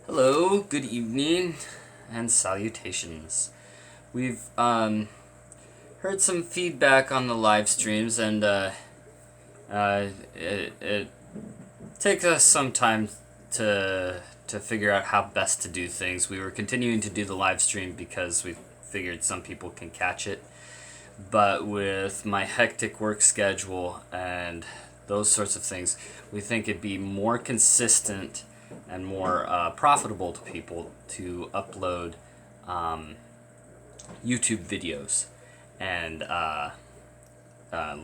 Hello, good evening, and salutations. We've heard some feedback on the live streams, and it takes us some time to figure out how best to do things. We were continuing to do the live stream because we figured some people can catch it, but with my hectic work schedule and those sorts of things, we think it'd be more consistent and more profitable to people to upload YouTube videos and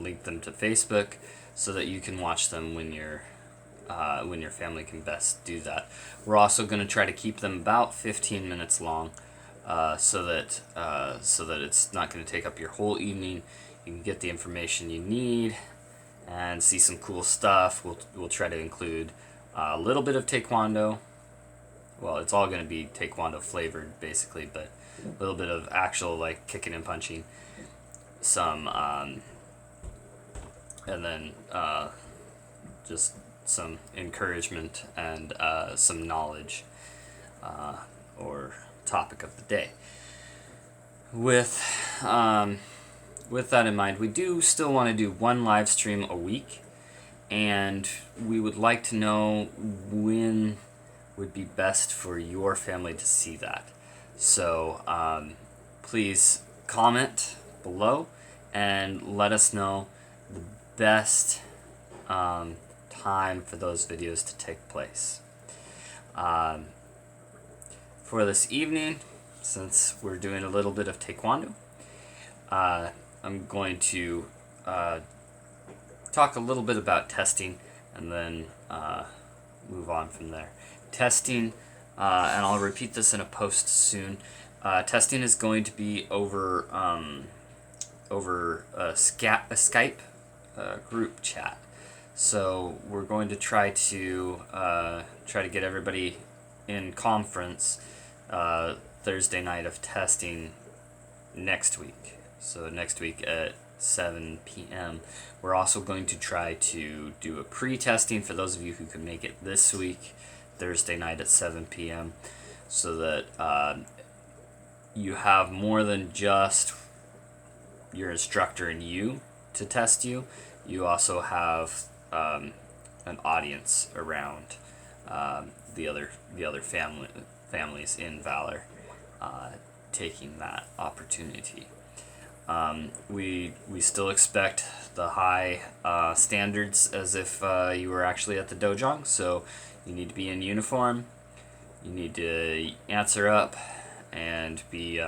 link them to Facebook so that you can watch them when your family can best do that. We're also going to try to keep them about 15 minutes long, so that it's not going to take up your whole evening. You can get the information you need and see some cool stuff. We'll try to include a little bit of taekwondo. Well, it's all going to be taekwondo flavored basically, but a little bit of actual like kicking and punching, some and then just some encouragement and some knowledge or topic of the day. With that in mind, we do still want to do one live stream a week, and we would like to know when would be best for your family to see that. So please comment below and let us know the best time for those videos to take place. For this evening, since we're doing a little bit of taekwondo, I'm going to talk a little bit about testing and then move on from there. Testing, and I'll repeat this in a post soon. Testing is going to be over a Skype group chat. So we're going to try to get everybody in conference Thursday night of testing next week. So next week at 7 p.m. We're also going to try to do a pre-testing for those of you who can make it this week, Thursday night at 7 p.m. so that you have more than just your instructor and you to test you. You also have an audience around the other families in Valor taking that opportunity. We still expect the high standards as if you were actually at the dojang. So you need to be in uniform. You need to answer up and be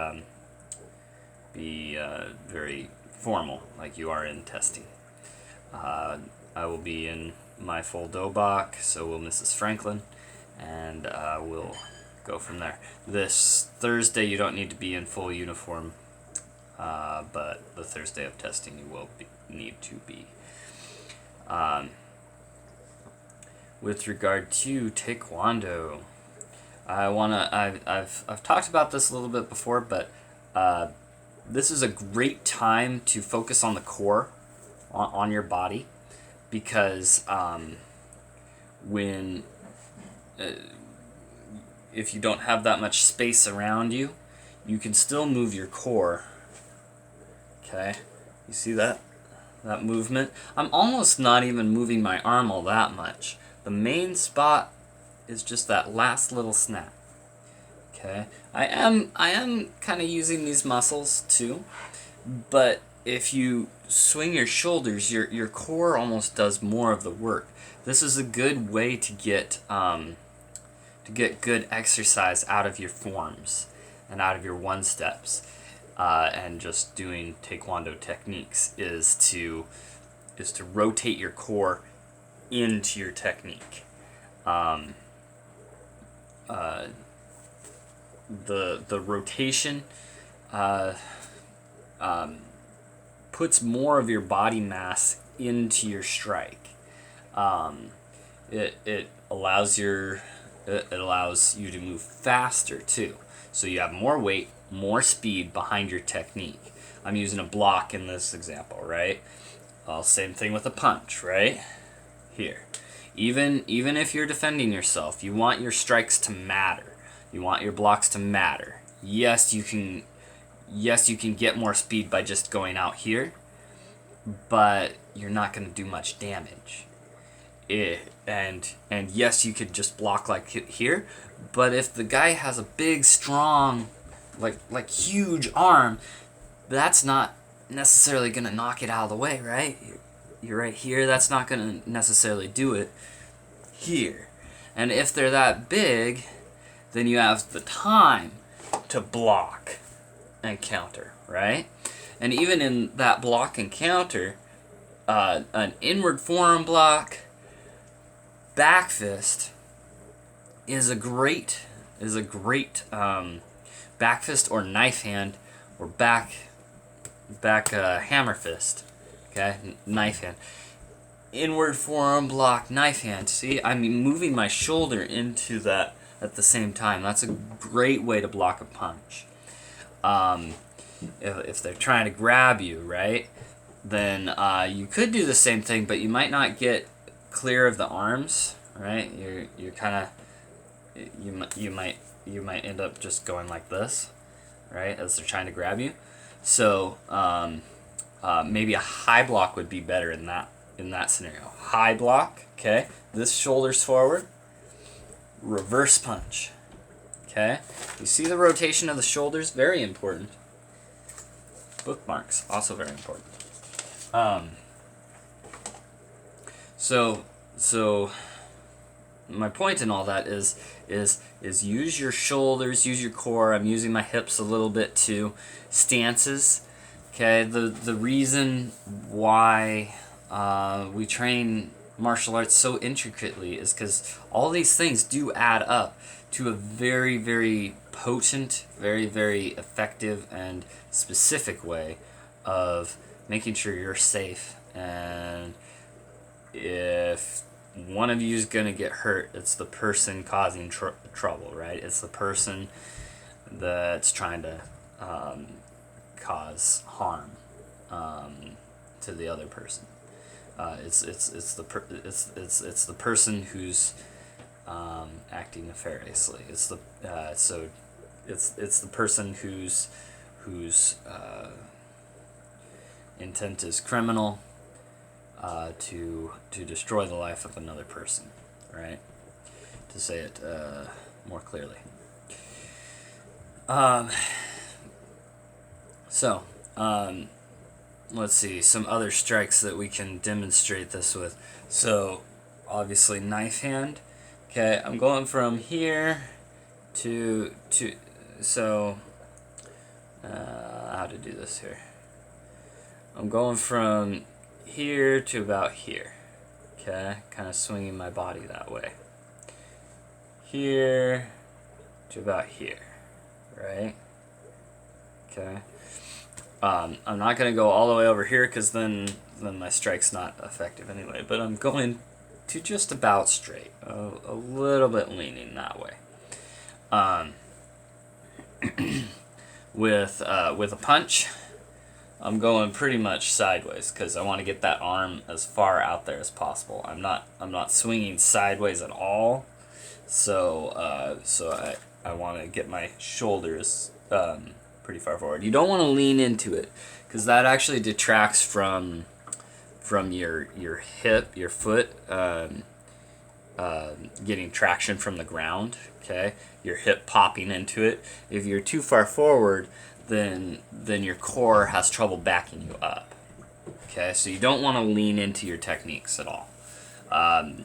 very formal, like you are in testing. I will be in my full dobak, so will Mrs. Franklin, and we'll go from there. This Thursday, you don't need to be in full uniform, but the Thursday of testing, you will need to be. With regard to taekwondo, I've talked about this a little bit before, but this is a great time to focus on the core, on your body, because when if you don't have that much space around you, you can still move your core. Okay, you see that movement? I'm almost not even moving my arm all that much. The main spot is just that last little snap. Okay, I am kind of using these muscles too, but if you swing your shoulders, your core almost does more of the work. This is a good way to get good exercise out of your forms and out of your one steps, and just doing taekwondo techniques is to rotate your core into your technique. The rotation puts more of your body mass into your strike. It allows you to move faster too. So you have more weight, more speed behind your technique. I'm using a block in this example, right? Well, same thing with a punch, right? Here. Even if you're defending yourself, you want your strikes to matter. You want your blocks to matter. Yes, you can get more speed by just going out here, but you're not going to do much damage. And yes, you could just block like here, but if the guy has a big, strong, like huge arm, that's not necessarily going to knock it out of the way, right? You're right here, that's not going to necessarily do it here. And if they're that big, then you have the time to block and counter, right? And even in that block and counter, an inward forearm block, back fist is a great back fist or knife hand or back hammer fist. Okay, knife hand, inward forearm block, knife hand. See, I'm moving my shoulder into that at the same time. That's a great way to block a punch. If they're trying to grab you, right, then you could do the same thing, but you might not get clear of the arms, right? You're kind of you might end up just going like this, right, as they're trying to grab you. So maybe a high block would be better in that scenario. High block, okay. This shoulder's forward. Reverse punch. Okay. You see the rotation of the shoulders? Very important. Bookmarks, also very important. So my point in all that is use your shoulders, use your core. I'm using my hips a little bit too. Stances. Okay. The reason why we train martial arts so intricately is because all these things do add up to a very, very potent, very, very effective and specific way of making sure you're safe. And if one of you is going to get hurt, it's the person causing trouble, right? It's the person that's trying to cause harm to the other person. It's the person who's acting nefariously. It's the person whose intent is criminal, to destroy the life of another person, right? To say it more clearly. Let's see, some other strikes that we can demonstrate this with. So, obviously, knife hand. Okay, I'm going from here to so, how to do this here. I'm going from here to about here. Okay, kind of swinging my body that way. Here to about here, right? Okay. I'm not going to go all the way over here because then my strike's not effective anyway. But I'm going to just about straight, a little bit leaning that way. With a punch, I'm going pretty much sideways because I want to get that arm as far out there as possible. I'm not swinging sideways at all. So I want to get my shoulders pretty far forward. You don't want to lean into it because that actually detracts from your hip, your foot getting traction from the ground. Okay, your hip popping into it. If you're too far forward, then your core has trouble backing you up. Okay, so you don't want to lean into your techniques at all.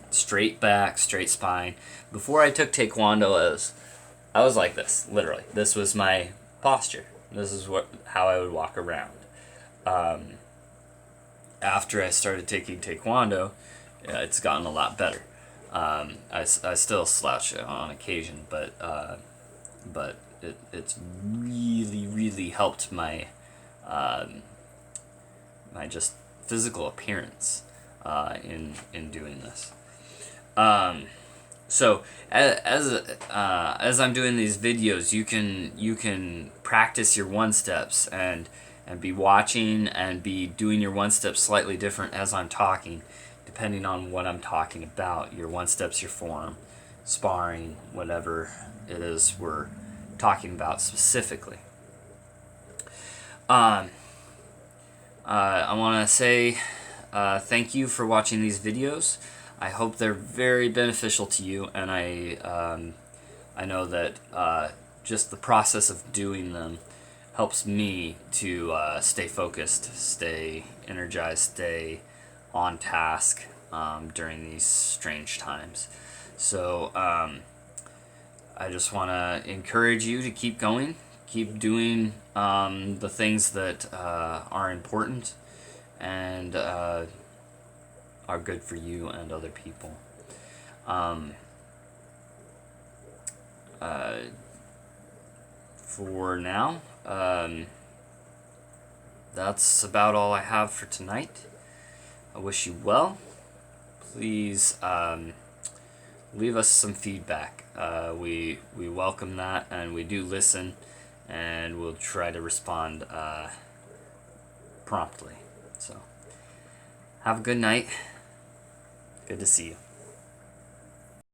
Straight back, straight spine. Before I took Taekwondo, I was like this, literally. This was my posture. This is how I would walk around. After I started taking Taekwondo, it's gotten a lot better. I still slouch on occasion, but it's really helped my my just physical appearance in doing this. So as I'm doing these videos, you can practice your one steps and be watching and be doing your one steps slightly different as I'm talking, depending on what I'm talking about. Your one step's your form, sparring, whatever it is we're talking about specifically. I want to say thank you for watching these videos. I hope they're very beneficial to you, and I know that just the process of doing them helps me to stay focused, stay energized, stay on task during these strange times. So I just want to encourage you to keep going, keep doing the things that are important and are good for you and other people. For now, that's about all I have for tonight. I wish you well. Please leave us some feedback. We welcome that, and we do listen, and we'll try to respond promptly. So, have a good night. Good to see you.